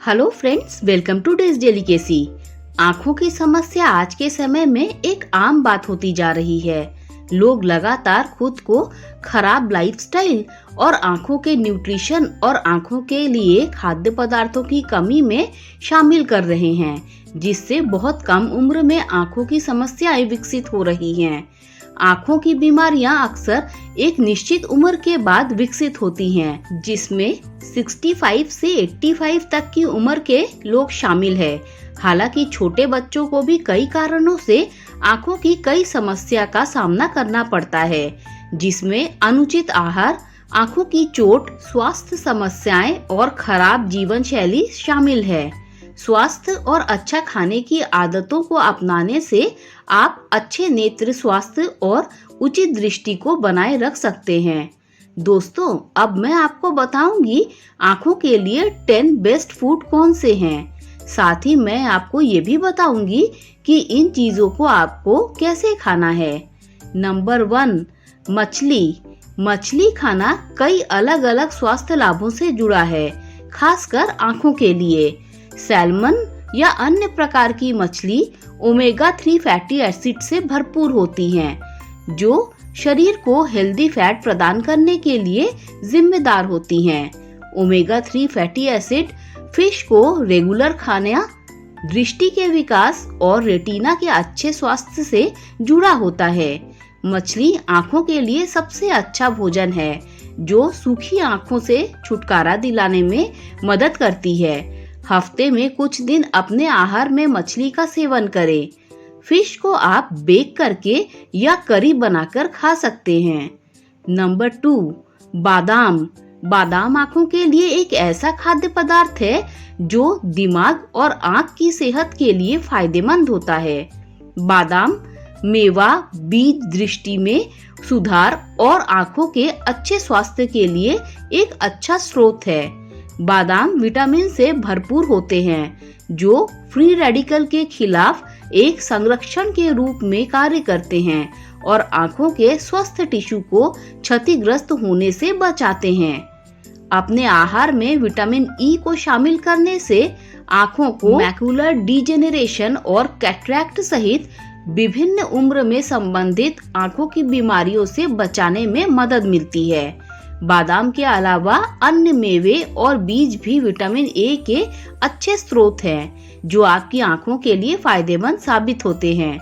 Hello friends, welcome two days delicacy. आँखों की समस्या आज के समय में एक आम बात होती जा रही है। लोग लगातार खुद को खराब लाइफस्टाइल और आँखों के न्यूट्रिशन और आँखों के लिए खाद्य पदार्थों की कमी में शामिल कर रहे हैं, जिससे बहुत कम उम्र में आँखों की समस्याएं विकसित हो रही हैं। आँखों की बीमारियां अक्सर एक निश्चित उम्र के बाद विकसित होती हैं, जिसमें 65 से 85 तक की उम्र के लोग शामिल हैं। हालांकि छोटे बच्चों को भी कई कारणों से आँखों की कई समस्या का सामना करना पड़ता है, जिसमें अनुचित आहार, आँखों की चोट, स्वास्थ्य समस्याएं और खराब जीवन शैली शामिल है। स्वास्थ्य और अच्छा खाने की आदतों को अपनाने से आप अच्छे नेत्र स्वास्थ्य और उचित दृष्टि को बनाए रख सकते हैं। दोस्तों, अब मैं आपको बताऊंगी आँखों के लिए 10 बेस्ट फूड कौन से हैं। साथ ही मैं आपको ये भी बताऊंगी कि इन चीजों को आपको कैसे खाना है। नंबर 1, मछली खाना कई अलग अलग स्वास्थ्य लाभों से जुड़ा है, खासकर आँखों के लिए। सैल्मन या अन्य प्रकार की मछली ओमेगा 3 फैटी एसिड से भरपूर होती हैं, जो शरीर को हेल्दी फैट प्रदान करने के लिए जिम्मेदार होती हैं। ओमेगा 3 फैटी एसिड फिश को रेगुलर खाना दृष्टि के विकास और रेटिना के अच्छे स्वास्थ्य से जुड़ा होता है। मछली आँखों के लिए सबसे अच्छा भोजन है, जो सूखी आँखों से छुटकारा दिलाने में मदद करती है। हफ्ते में कुछ दिन अपने आहार में मछली का सेवन करें। फिश को आप बेक करके या करी बनाकर खा सकते हैं। नंबर 2, बादाम आँखों के लिए एक ऐसा खाद्य पदार्थ है जो दिमाग और आँख की सेहत के लिए फायदेमंद होता है। बादाम मेवा बीज दृष्टि में सुधार और आँखों के अच्छे स्वास्थ्य के लिए एक अच्छा स्रोत है। बादाम विटामिन से भरपूर होते हैं, जो फ्री रेडिकल के खिलाफ एक संरक्षण के रूप में कार्य करते हैं और आँखों के स्वस्थ टिश्यू को क्षतिग्रस्त होने से बचाते हैं। अपने आहार में विटामिन ई को शामिल करने से आँखों को मैकुलर डिजेनरेशन और कैटरैक्ट सहित विभिन्न उम्र में संबंधित आँखों की बीमारियों से बचाने में मदद मिलती है। बादाम के अलावा अन्य मेवे और बीज भी विटामिन ए के अच्छे स्रोत हैं, जो आपकी आंखों के लिए फायदेमंद साबित होते हैं।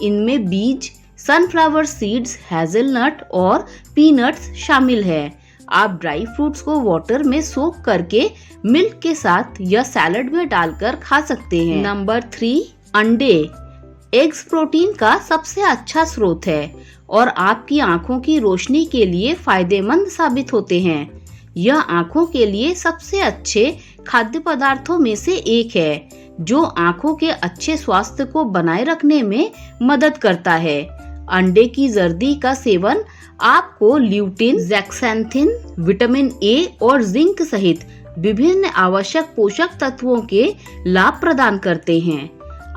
इनमें बीज सनफ्लावर सीड्स, हेज़लनट और पीनट्स शामिल है। आप ड्राई फ्रूट्स को वाटर में सोक करके मिल्क के साथ या सैलड में डालकर खा सकते हैं। नंबर 3, अंडे। एग्स प्रोटीन का सबसे अच्छा स्रोत है और आपकी आंखों की रोशनी के लिए फायदेमंद साबित होते हैं। यह आंखों के लिए सबसे अच्छे खाद्य पदार्थों में से एक है, जो आंखों के अच्छे स्वास्थ्य को बनाए रखने में मदद करता है। अंडे की जर्दी का सेवन आपको ल्यूटिन, ज़ैक्सैंथिन, विटामिन ए और जिंक सहित विभिन्न आवश्यक पोषक तत्वों के लाभ प्रदान करते हैं।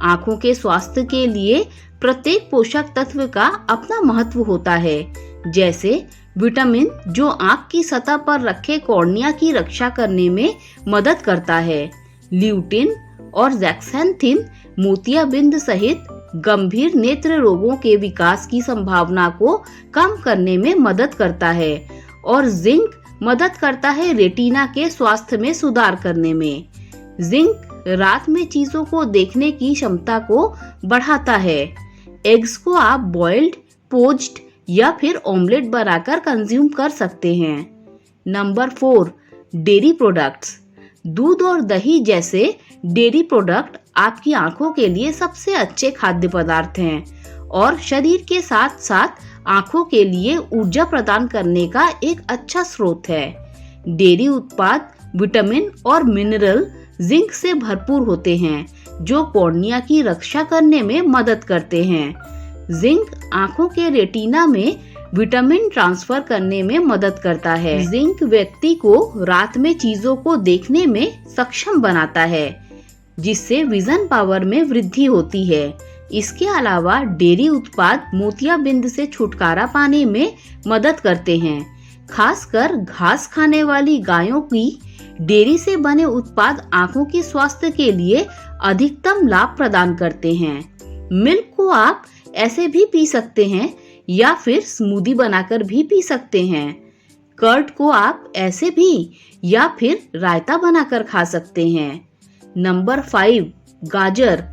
आंखों के स्वास्थ्य के लिए प्रत्येक पोषक तत्व का अपना महत्व होता है। जैसे विटामिन, जो आंख की सतह पर रखे कॉर्निया की रक्षा करने में मदद करता है। ल्यूटिन और ज़ैक्सैंथिन मोतियाबिंद सहित गंभीर नेत्र रोगों के विकास की संभावना को कम करने में मदद करता है। और जिंक मदद करता है रेटिना के स्वास्थ्य में सुधार करने में। जिंक रात में चीजों को देखने की क्षमता को बढ़ाता है। एग्स को आप बॉइल्ड, पोच्ड या फिर ऑमलेट बनाकर कंज्यूम कर सकते हैं। Number 4, dairy products. दूध और दही जैसे डेयरी प्रोडक्ट आपकी आंखों के लिए सबसे अच्छे खाद्य पदार्थ हैं और शरीर के साथ साथ आंखों के लिए ऊर्जा प्रदान करने का एक अच्छा स्रोत है। डेयरी उत्पाद विटामिन और मिनरल जिंक से भरपूर होते हैं, जो कॉर्निया की रक्षा करने में मदद करते हैं। जिंक आंखों के रेटिना में विटामिन ट्रांसफर करने में मदद करता है। जिंक व्यक्ति को रात में चीजों को देखने में सक्षम बनाता है, जिससे विजन पावर में वृद्धि होती है। इसके अलावा डेयरी उत्पाद मोतियाबिंद से छुटकारा पाने में मदद करते हैं। खासकर घास खाने वाली गायों की डेयरी से बने उत्पाद आंखों के स्वास्थ्य के लिए अधिकतम लाभ प्रदान करते हैं। मिल्क को आप ऐसे भी पी सकते हैं या फिर स्मूदी बनाकर भी पी सकते हैं। कर्ड को आप ऐसे भी या फिर रायता बनाकर खा सकते हैं। नंबर 5, गाजर।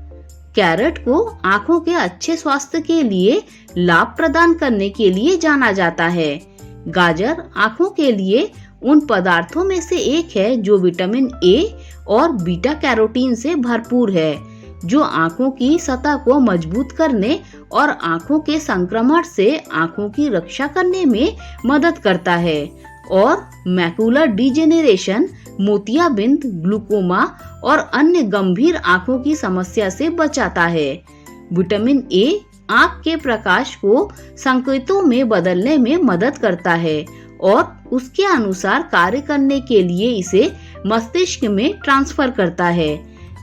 कैरेट को आंखों के अच्छे स्वास्थ्य के लिए लाभ प्रदान करने के लिए जाना जाता है। गाजर आंखों के लिए उन पदार्थों में से एक है जो विटामिन ए और बीटा कैरोटीन से भरपूर है, जो आंखों की सतह को मजबूत करने और आंखों के संक्रमण से आंखों की रक्षा करने में मदद करता है और मैकुलर डिजेनेरेशन, मोतियाबिंद, ग्लूकोमा और अन्य गंभीर आंखों की समस्या से बचाता है। विटामिन ए आंख के प्रकाश को संकेतों में बदलने में मदद करता है और उसके अनुसार कार्य करने के लिए इसे मस्तिष्क में ट्रांसफर करता है।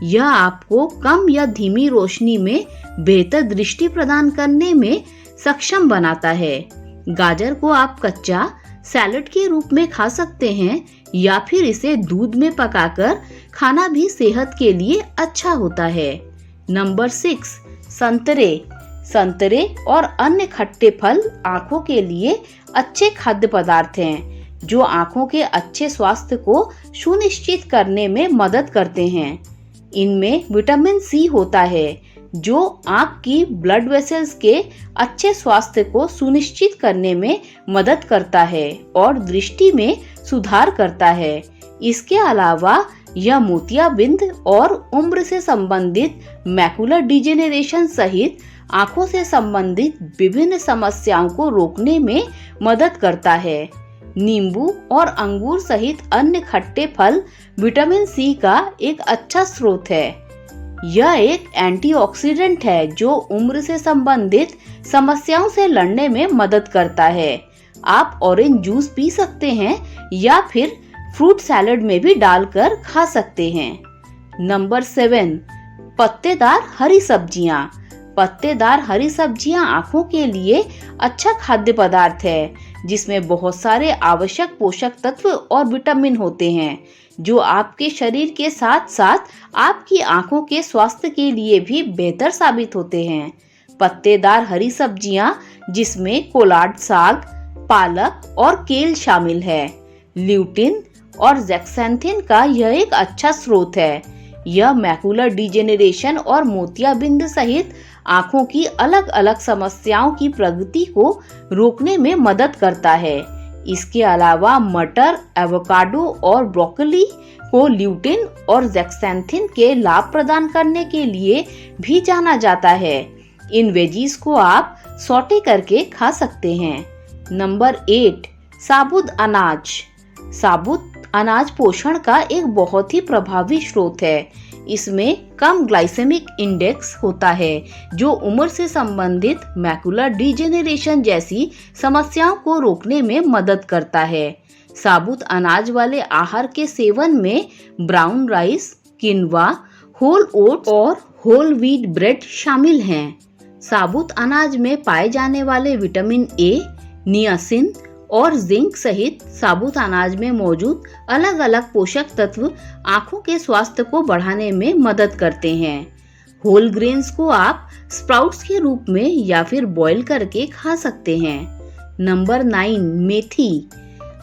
यह आपको कम या धीमी रोशनी में बेहतर दृष्टि प्रदान करने में सक्षम बनाता है। गाजर को आप कच्चा सैलेड के रूप में खा सकते हैं या फिर इसे दूध में पकाकर खाना भी सेहत के लिए अच्छा होता है। नंबर 6, संतरे। संतरे और अन्य खट्टे फल आंखों के लिए अच्छे खाद्य पदार्थ हैं, जो आंखों के अच्छे स्वास्थ्य को सुनिश्चित करने में मदद करते हैं। इनमें विटामिन सी होता है, जो आंख की ब्लड वेसल्स के अच्छे स्वास्थ्य को सुनिश्चित करने में मदद करता है और दृष्टि में सुधार करता है। इसके अलावा यह मोतियाबिंद और उम्र से संबंधित मैकुलर डिजेनेरेशन सहित आंखों से संबंधित विभिन्न समस्याओं को रोकने में मदद करता है। नींबू और अंगूर सहित अन्य खट्टे फल विटामिन सी का एक अच्छा स्रोत है। यह एक एंटीऑक्सीडेंट है जो उम्र से संबंधित समस्याओं से लड़ने में मदद करता है। आप ऑरेंज जूस पी सकते हैं या फिर फ्रूट सैलेड में भी डालकर खा सकते हैं। नंबर 7, पत्तेदार हरी सब्जियां। पत्तेदार हरी सब्जियां आंखों के लिए अच्छा खाद्य पदार्थ है, जिसमें बहुत सारे आवश्यक पोषक तत्व और विटामिन होते हैं, जो आपके शरीर के साथ साथ आपकी आंखों के स्वास्थ्य के लिए भी बेहतर साबित होते हैं। पत्तेदार हरी सब्जियां, जिसमें कोलाड साग, पालक और केल शामिल है। ल्यूटिन और ज़ैक्सैंथिन का यह एक अच्छा स्रोत है। यह मैकुलर डिजेनेरेशन और मोतियाबिंद सहित आंखों की अलग अलग समस्याओं की प्रगति को रोकने में मदद करता है। इसके अलावा मटर, एवोकाडो और ब्रोकली को ल्यूटिन और ज़ैक्सैंथिन के लाभ प्रदान करने के लिए भी जाना जाता है। इन वेजीज को आप सौटे करके खा सकते हैं। नंबर 8, साबुत अनाज। साबुत अनाज पोषण का एक बहुत ही प्रभावी स्रोत है। इसमें कम ग्लाइसेमिक इंडेक्स होता है, जो उम्र से संबंधित मैकुलर डिजेनेरेशन जैसी समस्याओं को रोकने में मदद करता है। साबुत अनाज वाले आहार के सेवन में ब्राउन राइस, किनवा, होल ओट्स और होल व्हीट ब्रेड शामिल हैं। साबुत अनाज में पाए जाने वाले विटामिन ए, नियासिन और जिंक सहित साबुत अनाज में मौजूद अलग अलग पोषक तत्व आंखों के स्वास्थ्य को बढ़ाने में मदद करते हैं। होल ग्रेन्स को आप स्प्राउट्स के रूप में या फिर बॉईल करके खा सकते हैं। नंबर 9, मेथी।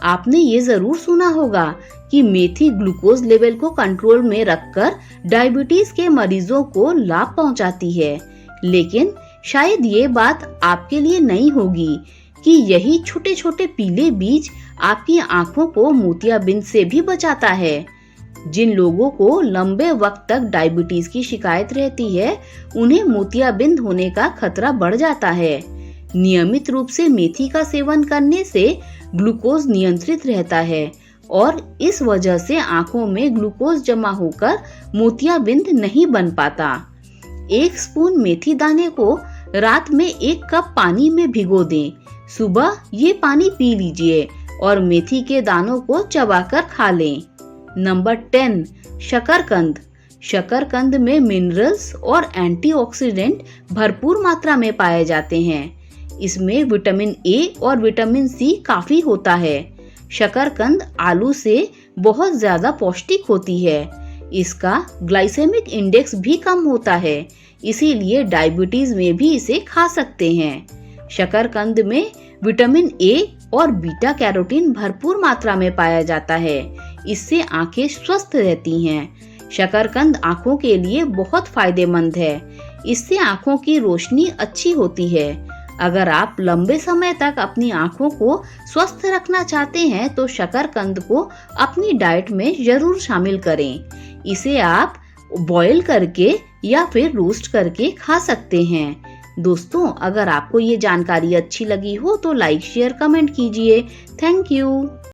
आपने ये जरूर सुना होगा कि मेथी ग्लूकोज लेवल को कंट्रोल में रखकर डायबिटीज के मरीजों को लाभ पहुंचाती है, लेकिन शायद ये बात आपके लिए नहीं होगी कि यही छोटे छोटे पीले बीज आपकी आंखों को मोतियाबिंद से भी बचाता है। जिन लोगों को लंबे वक्त तक डायबिटीज की शिकायत रहती है, उन्हें मोतियाबिंद होने का खतरा बढ़ जाता है। नियमित रूप से मेथी का सेवन करने से ग्लूकोज नियंत्रित रहता है और इस वजह से आंखों में ग्लूकोज जमा होकर मोतियाबिंद नहीं बन पाता। 1 स्पून मेथी दाने को रात में 1 कप पानी में भिगो दें। सुबह ये पानी पी लीजिए और मेथी के दानों को चबाकर खा लें। नंबर 10, शकरकंद। शकरकंद में मिनरल्स और एंटीऑक्सीडेंट भरपूर मात्रा में पाए जाते हैं। इसमें विटामिन ए और विटामिन सी काफी होता है। शकरकंद आलू से बहुत ज्यादा पौष्टिक होती है। इसका ग्लाइसेमिक इंडेक्स भी कम होता है, इसीलिए डायबिटीज में भी इसे खा सकते हैं। शकरकंद में विटामिन ए और बीटा कैरोटीन भरपूर मात्रा में पाया जाता है। इससे आंखें स्वस्थ रहती हैं। शकरकंद आंखों के लिए बहुत फायदेमंद है। इससे आंखों की रोशनी अच्छी होती है। अगर आप लंबे समय तक अपनी आंखों को स्वस्थ रखना चाहते हैं तो शकरकंद को अपनी डाइट में जरूर शामिल करें। इसे आप बॉईल करके या फिर रोस्ट करके खा सकते हैं। दोस्तों, अगर आपको ये जानकारी अच्छी लगी हो तो लाइक, शेयर, कमेंट कीजिए। Thank you.